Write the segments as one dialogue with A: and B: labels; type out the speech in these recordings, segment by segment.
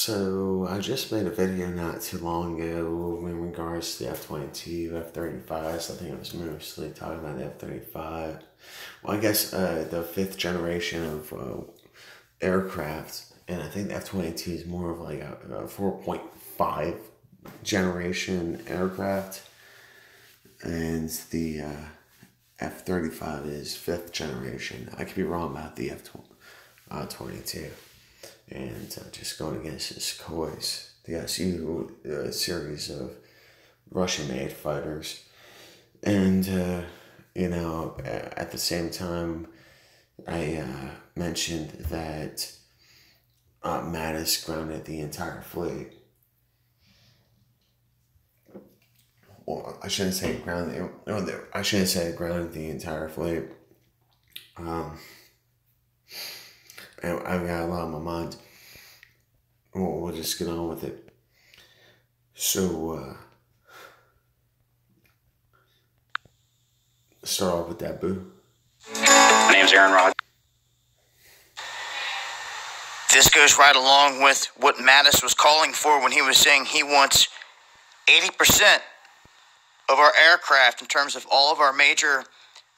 A: So I just made a video not too long ago in regards to the F-22, F-35s. I think it was mostly talking about the F-35. Well, I guess the fifth generation of aircraft, and I think the F-22 is more of like a 4.5 generation aircraft, and the F-35 is fifth generation. I could be wrong about the F-22. And just going against the Sukhois, the SU series of Russian-made fighters. And, at the same time, I mentioned that Mattis grounded the entire fleet. Well, I shouldn't say grounded. No, I shouldn't say grounded the entire fleet. And I've got a lot on my mind. We'll just get on with it. So, start off with that, boo.
B: My name's Aaron Rod. This goes right along with what Mattis was calling for when he was saying he wants 80% of our aircraft in terms of all of our major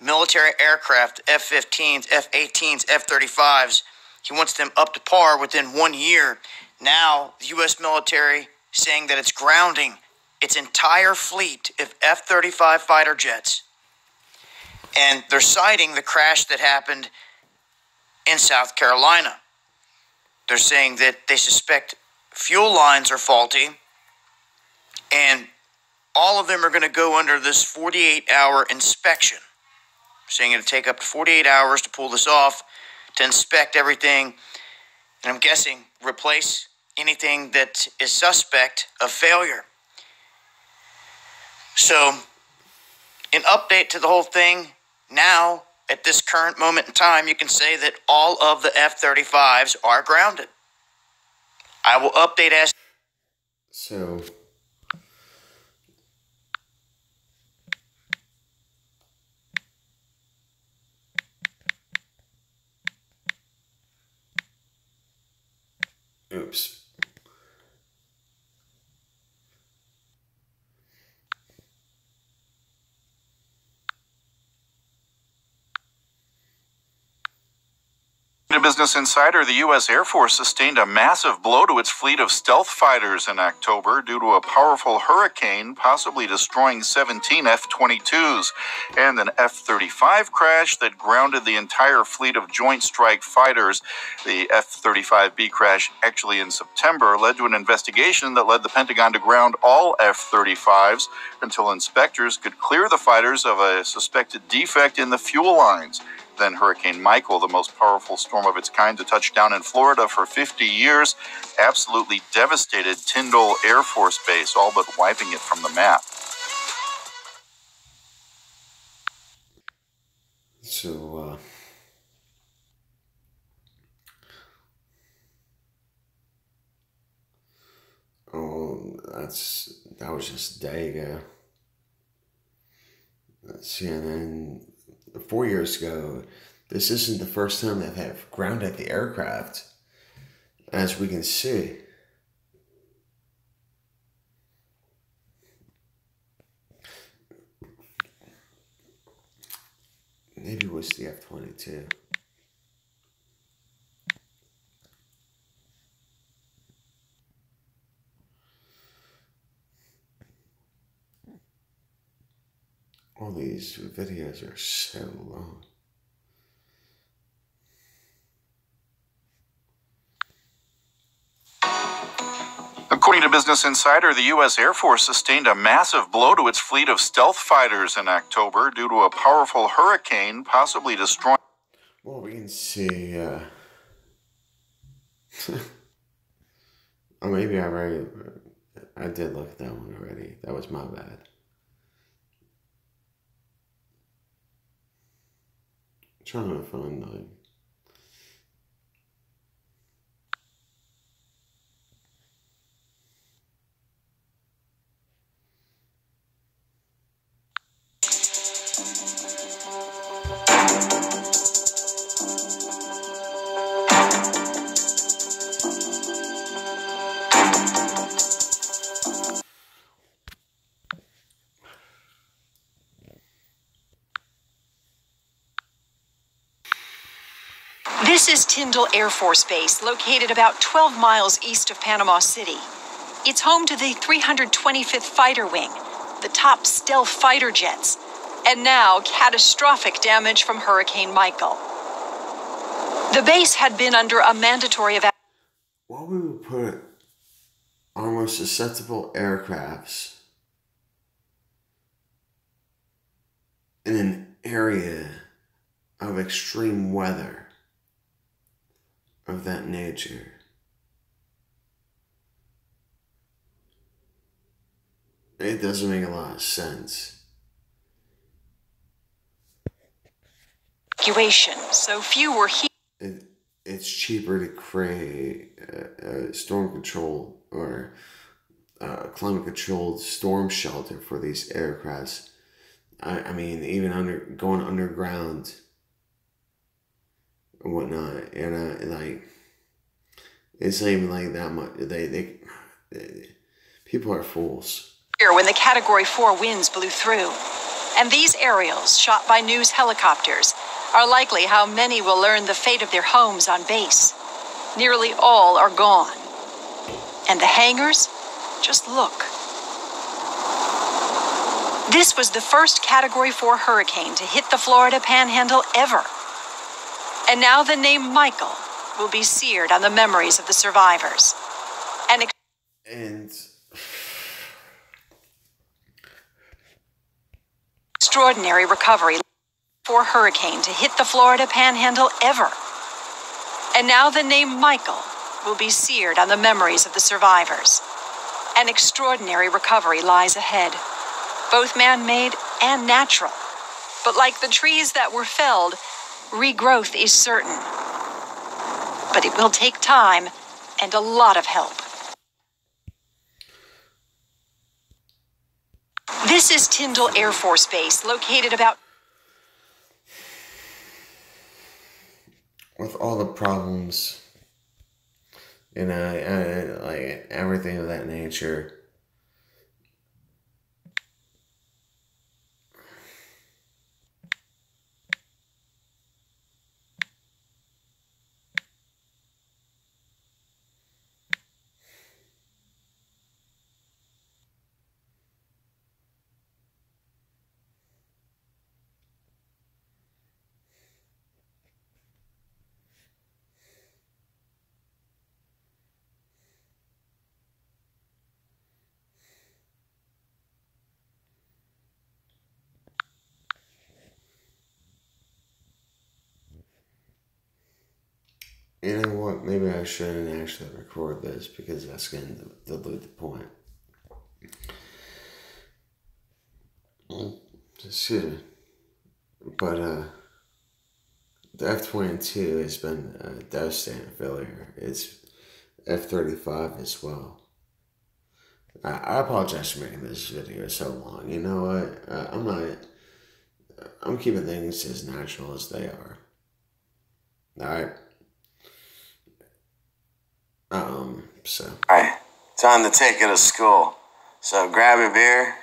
B: military aircraft, F-15s, F-18s, F-35s. He wants them up to par within 1 year. Now, the U.S. military saying that it's grounding its entire fleet of F-35 fighter jets. And they're citing the crash that happened in South Carolina. They're saying that they suspect fuel lines are faulty, and all of them are going to go under this 48-hour inspection. Saying it'll take up to 48 hours to pull this off, to inspect everything, and I'm guessing replace anything that is suspect of failure. So, an update to the whole thing, now, at this current moment in time, you can say that all of the F-35s are grounded. I will update as...
A: So... Oops.
C: Business Insider, the U.S. Air Force sustained a massive blow to its fleet of stealth fighters in October due to a powerful hurricane possibly destroying 17 F-22s and an F-35 crash that grounded the entire fleet of Joint Strike Fighters. The F-35B crash, actually in September, led to an investigation that led the Pentagon to ground all F-35s until inspectors could clear the fighters of a suspected defect in the fuel lines. Then Hurricane Michael, the most powerful storm of its kind to touch down in Florida for 50 years, absolutely devastated Tyndall Air Force Base, all but wiping it from the map.
A: So, that was just a day ago. CNN... 4 years ago, this isn't the first time they've had grounded the aircraft, as we can see. Maybe it was the F-22. All these videos are so long.
C: According to Business Insider, the U.S. Air Force sustained a massive blow to its fleet of stealth fighters in October due to a powerful hurricane possibly destroying...
A: Well, we can see, or maybe I did look at that one already. That was my bad. Trying to find like
D: is Tyndall Air Force Base, located about 12 miles east of Panama City. It's home to the 325th Fighter Wing, the top stealth fighter jets, and now catastrophic damage from Hurricane Michael. The base had been under a mandatory evacuation.
A: Why would we put our most susceptible aircrafts in an area of extreme weather of that nature? It doesn't make a lot of sense.
D: So few were here.
A: It's cheaper to create a storm control or climate controlled storm shelter for these aircrafts. I mean, even going underground and whatnot, and like it's not even like that much. They people are fools.
D: When the Category 4 winds blew through, and these aerials, shot by news helicopters, are likely how many will learn the fate of their homes on base. Nearly all are gone. And the hangars? Just look. This was the first Category 4 hurricane to hit the Florida Panhandle ever. And now the name Michael will be seared on the memories of the survivors.
A: And
D: extraordinary recovery for hurricane to hit the Florida Panhandle ever. And now the name Michael will be seared on the memories of the survivors. An extraordinary recovery lies ahead, both man-made and natural. But like the trees that were felled, regrowth is certain. But it will take time and a lot of help. This is Tyndall Air Force Base, located about...
A: With all the problems, like everything of that nature, you know what? Maybe I shouldn't actually record this because that's going to dilute the point. Excuse me. But the F-22 has been a devastating failure. It's F-35 as well. I apologize for making this video so long. You know what? I'm keeping things as natural as they are. Alright. So.
E: Alright, time to take it to school. So grab your beer,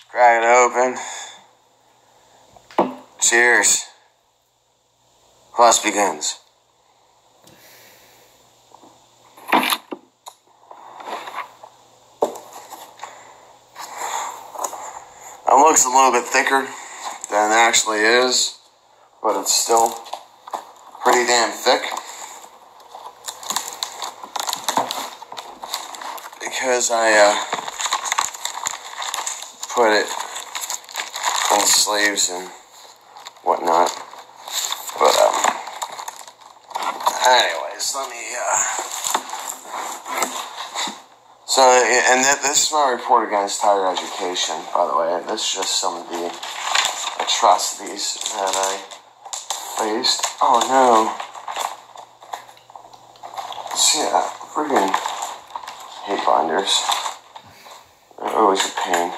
E: crack it open. Cheers. Class begins. It looks a little bit thicker than it actually is, but it's still pretty damn thick. Because I put it on the sleeves and whatnot. But anyways, let me so, and this is my report against higher education, by the way. This is just some of the atrocities that I faced. Oh no. See, freaking hate binders. They're always a pain.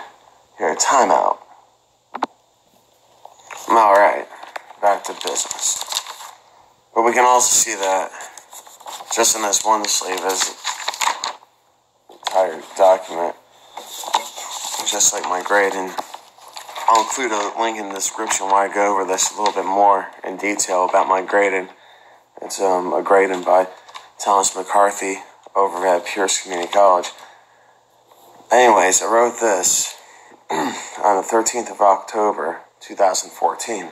E: Here, timeout. I'm alright. Back to business. But we can also see that just in this one sleeve is the entire document. Just like my grade in I'll include a link in the description where I go over this a little bit more in detail about my grading. It's a grading by Thomas McCarthy over at Pierce Community College. Anyways, I wrote this on the 13th of October, 2014.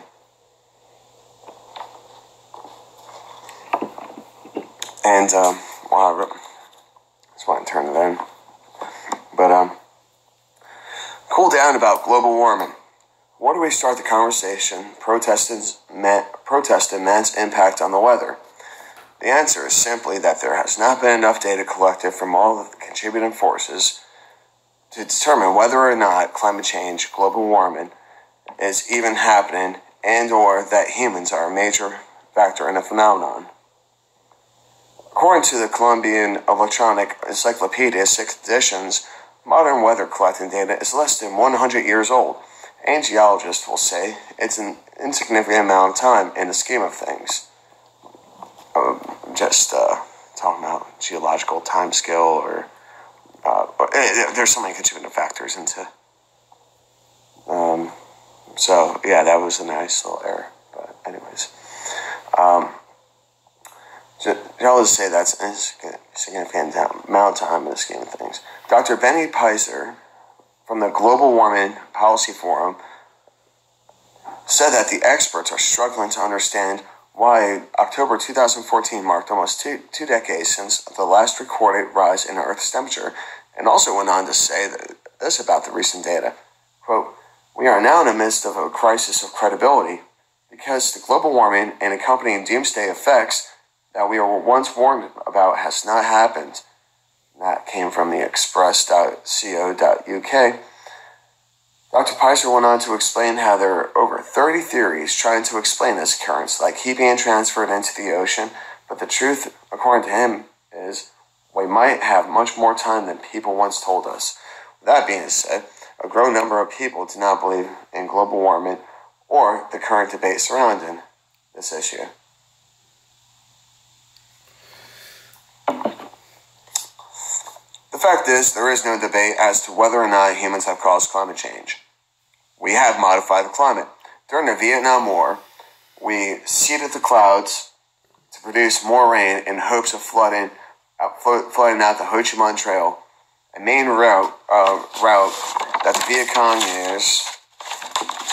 E: And, I just want to turn it in. But, cool down about global warming. Where do we start the conversation protesting man's impact on the weather? The answer is simply that there has not been enough data collected from all of the contributing forces to determine whether or not climate change, global warming, is even happening and or that humans are a major factor in the phenomenon. According to the Columbian Electronic Encyclopedia 6th editions, modern weather collecting data is less than 100 years old, and geologists will say it's an insignificant amount of time in the scheme of things. Talking about geological time scale or there's so many contributing factors into. So yeah, that was a nice little error. But anyways, I'll just say that's a significant amount of time in the scheme of things. Dr. Benny Peiser from the Global Warming Policy Forum said that the experts are struggling to understand why October 2014 marked almost two decades since the last recorded rise in Earth's temperature, and also went on to say this about the recent data. Quote, "We are now in the midst of a crisis of credibility because the global warming and accompanying doomsday effects that we were once warned about has not happened." That came from the express.co.uk. Dr. Peiser went on to explain how there are over 30 theories trying to explain this occurrence, like heat being transferred into the ocean, but the truth, according to him, is we might have much more time than people once told us. With that being said, a growing number of people do not believe in global warming or the current debate surrounding this issue. The fact is, there is no debate as to whether or not humans have caused climate change. We have modified the climate. During the Vietnam War, we seeded the clouds to produce more rain in hopes of flooding out the Ho Chi Minh Trail, a main route that the Viet Cong used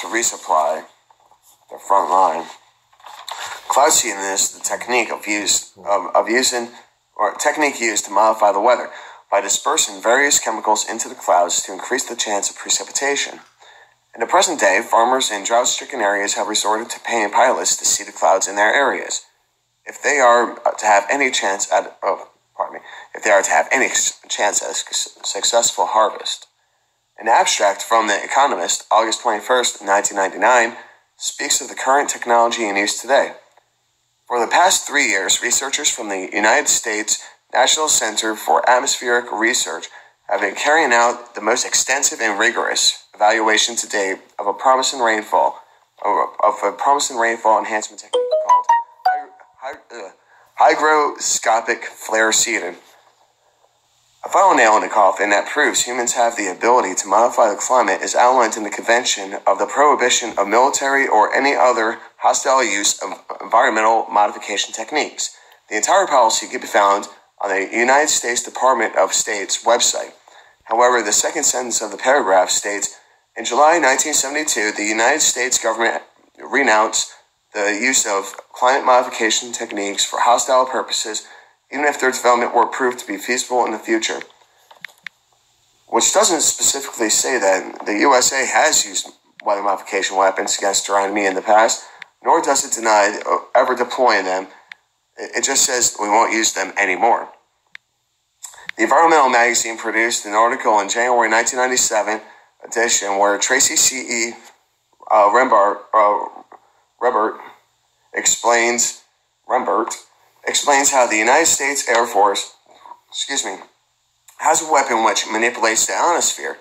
E: to resupply their front line. Cloud seeding is the technique used to modify the weather by dispersing various chemicals into the clouds to increase the chance of precipitation. In the present day, farmers in drought-stricken areas have resorted to paying pilots to see the clouds in their areas. If they are to have any chance at a successful harvest. An abstract from The Economist, August 21st, 1999, speaks of the current technology in use today. For the past 3 years, researchers from the United States National Center for Atmospheric Research have been carrying out the most extensive and rigorous evaluation to date of a promising rainfall enhancement technique called hygroscopic flare seeding. A final nail in the coffin that proves humans have the ability to modify the climate is outlined in the Convention of the Prohibition of Military or any other hostile use of environmental modification techniques. The entire policy can be found on the United States Department of State's website. However, the second sentence of the paragraph states, in July 1972, the United States government renounced the use of climate modification techniques for hostile purposes, even if their development were proved to be feasible in the future. Which doesn't specifically say that the USA has used weather modification weapons against our enemy in the past, nor does it deny ever deploying them. It just says we won't use them anymore. The Environmental Magazine produced an article in January 1997 edition where Tracy C.E. Rembert explains how the United States Air Force, has a weapon which manipulates the ionosphere.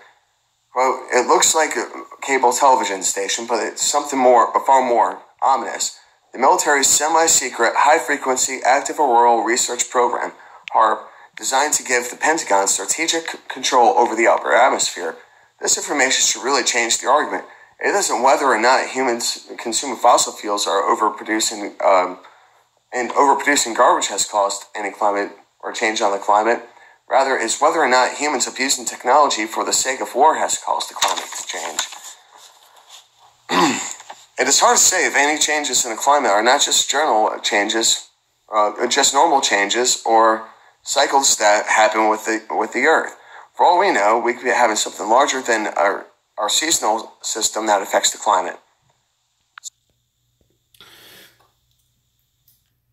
E: Quote, it looks like a cable television station, but it's something far more ominous. The military's semi-secret, high-frequency active auroral research program, HAARP, designed to give the Pentagon strategic control over the upper atmosphere. This information should really change the argument. It isn't whether or not humans consuming fossil fuels are overproducing, and overproducing garbage has caused any climate or change on the climate. Rather, it's whether or not humans abusing technology for the sake of war has caused the climate to change. It is hard to say if any changes in the climate are not just general changes, just normal changes, or cycles that happen with the Earth. For all we know, we could be having something larger than our seasonal system that affects the climate.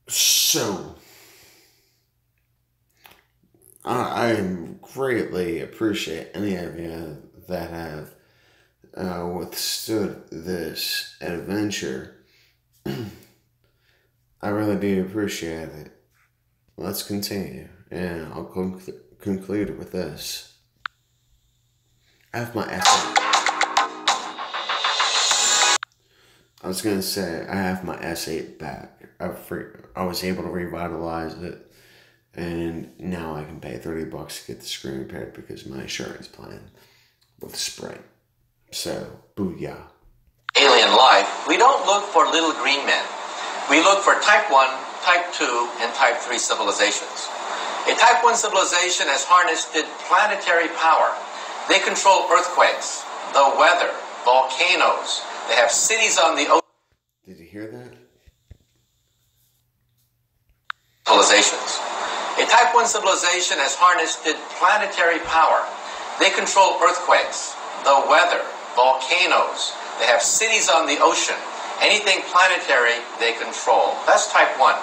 A: So, I greatly appreciate any of you that have withstood this adventure. I really do appreciate it. Let's continue, and I'll conclude with this. I have my S8. I was going to say, I have my S8 back. I was able to revitalize it, and now I can pay $30 to get the screen repaired because my insurance plan with Sprint. So, booyah.
F: Alien life, we don't look for little green men. We look for Type 1, Type 2, and Type 3 civilizations. A Type 1 civilization has harnessed planetary power. They control earthquakes, the weather, volcanoes. They have cities on the ocean.
A: Did you hear that?
F: Civilizations. A Type 1 civilization has harnessed planetary power. They control earthquakes, the weather, volcanoes. They have cities on the ocean. Anything planetary, they control. That's Type 1.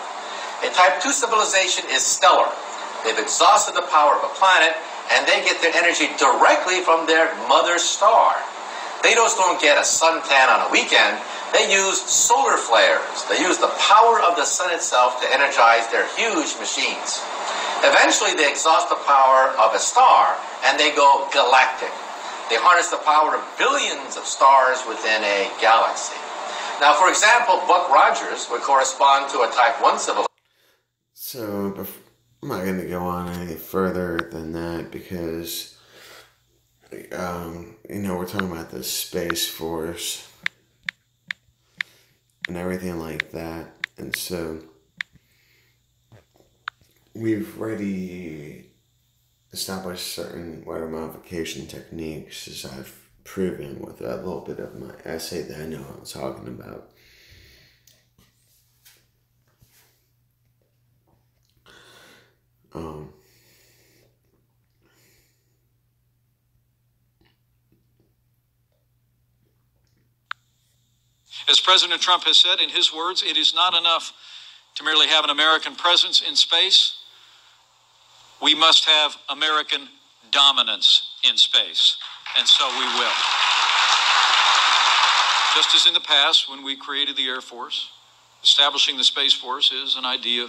F: A Type 2 civilization is stellar. They've exhausted the power of a planet, and they get their energy directly from their mother star. They just don't get a suntan on a weekend. They use solar flares. They use the power of the sun itself to energize their huge machines. Eventually, they exhaust the power of a star, and they go galactic. They harness the power of billions of stars within a galaxy. Now, for example, Buck Rogers would correspond to a Type 1 civilization.
A: So, I'm not going to go on any further than that because, we're talking about the Space Force and everything like that. And so, we've already established certain weather modification techniques, as I've proven with a little bit of my essay that I know what I'm talking about.
G: As President Trump has said in his words, it is not enough to merely have an American presence in space. We must have American dominance in space, and so we will. Just as in the past, when we created the Air Force, establishing the Space Force is an idea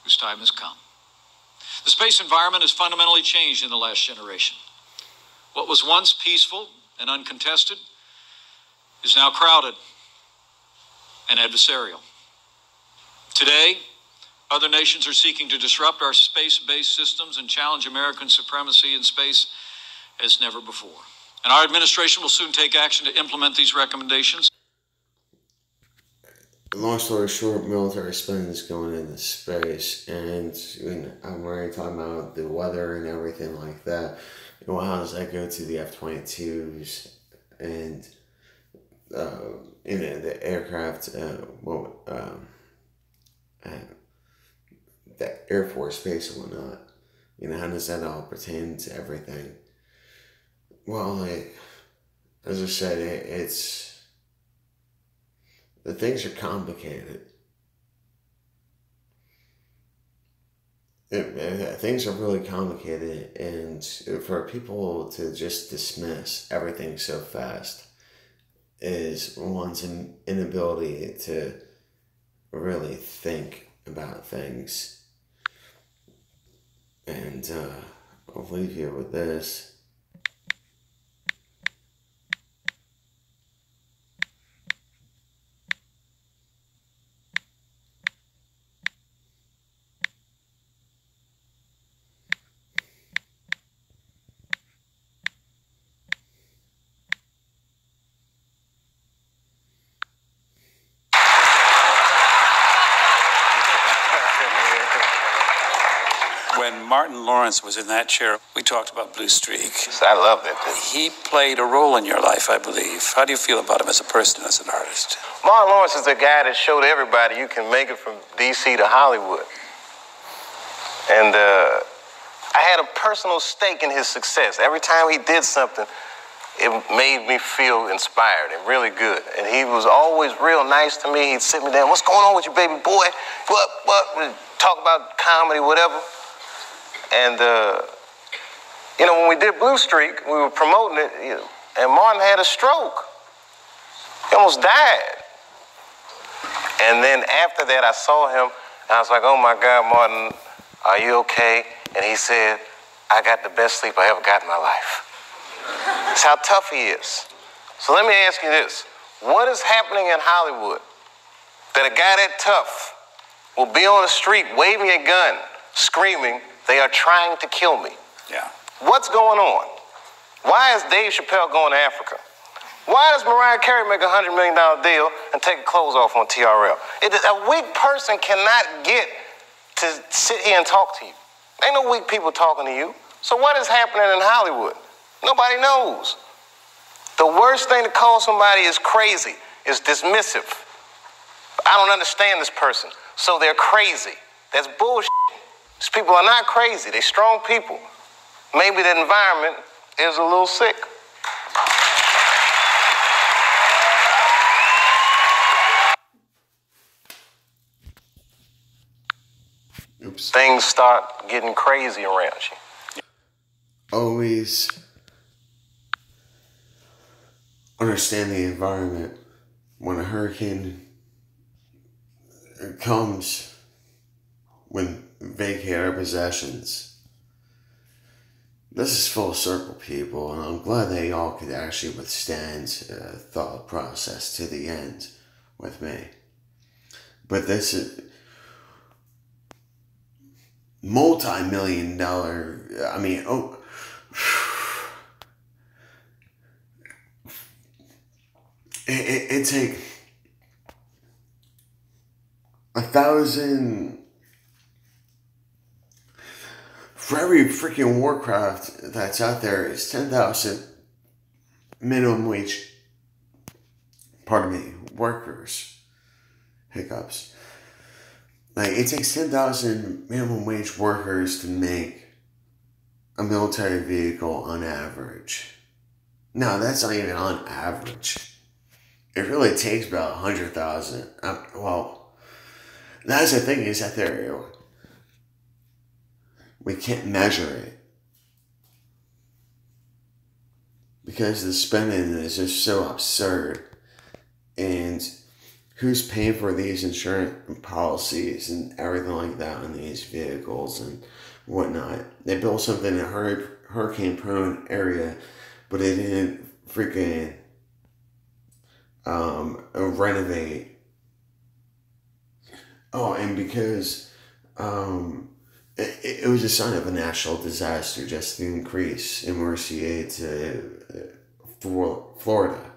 G: whose time has come. The space environment has fundamentally changed in the last generation. What was once peaceful and uncontested is now crowded and adversarial. Today, other nations are seeking to disrupt our space-based systems and challenge American supremacy in space as never before. And our administration will soon take action to implement these recommendations.
A: Long story short, military spending is going into space, and I'm already talking about the weather and everything like that. Well, how does that go to the F-22s and the aircraft? The Airforce base and whatnot. How does that all pertain to everything? Well, as I said, it's the things are complicated. Things are really complicated, and for people to just dismiss everything so fast is one's inability to really think about things. And I'll leave you with this.
H: When Martin Lawrence was in that chair, we talked about Blue Streak.
F: I love that.
H: He played a role in your life, I believe. How do you feel about him as a person, as an artist?
F: Martin Lawrence is the guy that showed everybody you can make it from D.C. to Hollywood. And I had a personal stake in his success. Every time he did something, it made me feel inspired and really good. And he was always real nice to me. He'd sit me down, "What's going on with you, baby boy? What? We'd talk about comedy, whatever." And, you know, when we did Blue Streak, we were promoting it, and Martin had a stroke. He almost died. And then after that, I saw him, and I was like, "Oh, my God, Martin, are you okay?" And he said, "I got the best sleep I ever got in my life." That's how tough he is. So let me ask you this. What is happening in Hollywood that a guy that tough will be on the street waving a gun, screaming, "They are trying to kill me"?
H: Yeah.
F: What's going on? Why is Dave Chappelle going to Africa? Why does Mariah Carey make a $100 million deal and take her clothes off on TRL? A weak person cannot get to sit here and talk to you. Ain't no weak people talking to you. So what is happening in Hollywood? Nobody knows. The worst thing to call somebody is crazy, is dismissive. I don't understand this person, so they're crazy. That's bullshit. These people are not crazy. They're strong people. Maybe the environment is a little sick.
A: Oops.
F: Things start getting crazy around you.
A: Always understand the environment. When a hurricane comes, when vacate our possessions, this is full circle, people, and I'm glad they all could actually withstand thought process to the end with me. But this is multi-million-dollar, it take 1,000 for every freaking Warcraft that's out there. Is 10,000 minimum wage, workers. Hiccups. Like, it takes 10,000 minimum wage workers to make a military vehicle on average. No, that's not even on average. It really takes about 100,000. Well, that's the thing, is that we can't measure it. Because the spending is just so absurd. And who's paying for these insurance policies and everything like that on these vehicles and whatnot? They built something in a hurricane-prone area, but they didn't freaking renovate. Oh, and because it was a sign of a national disaster, just the increase in emergency aid to Florida.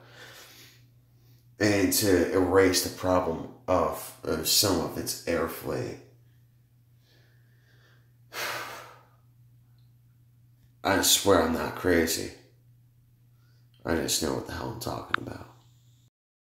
A: And to erase the problem of some of its air fleet. I swear I'm not crazy. I just know what the hell I'm talking about.